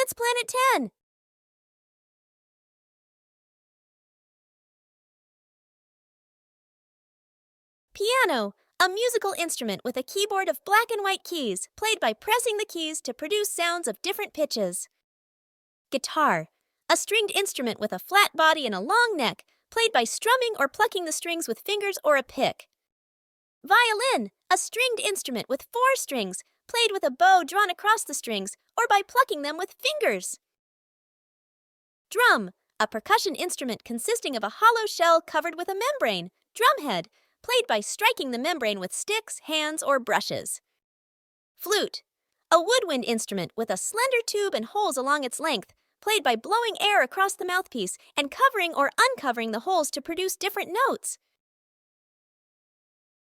Kids Planet 10. Piano, a musical instrument with a keyboard of black and white keys, played by pressing the keys to produce sounds of different pitches. Guitar, a stringed instrument with a flat body and a long neck, played by strumming or plucking the strings with fingers or a pick. Violin, a stringed instrument with 4 strings, played with a bow drawn across the strings or by plucking them with fingers. Drum, a percussion instrument consisting of a hollow shell covered with a membrane, drumhead, played by striking the membrane with sticks, hands, or brushes. Flute, a woodwind instrument with a slender tube and holes along its length, played by blowing air across the mouthpiece and covering or uncovering the holes to produce different notes.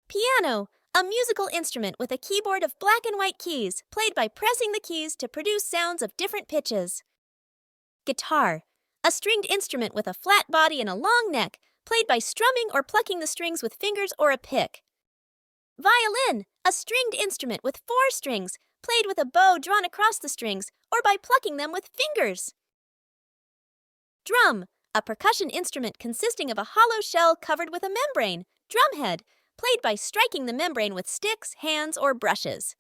Piano, a musical instrument with a keyboard of black and white keys, played by pressing the keys to produce sounds of different pitches. Guitar, a stringed instrument with a flat body and a long neck, played by strumming or plucking the strings with fingers or a pick. Violin, a stringed instrument with 4 strings, played with a bow drawn across the strings or by plucking them with fingers. Drum, a percussion instrument consisting of a hollow shell covered with a membrane, drumhead, played by striking the membrane with sticks, hands, or brushes.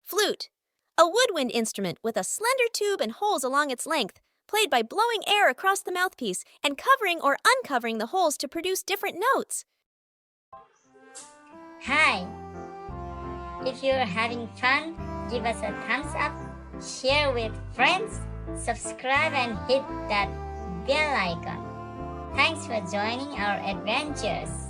Flute, a woodwind instrument with a slender tube and holes along its length, played by blowing air across the mouthpiece and covering or uncovering the holes to produce different notes. Hi! If you're having fun, give us a thumbs up, share with friends, subscribe and hit that bell icon. Thanks for joining our adventures.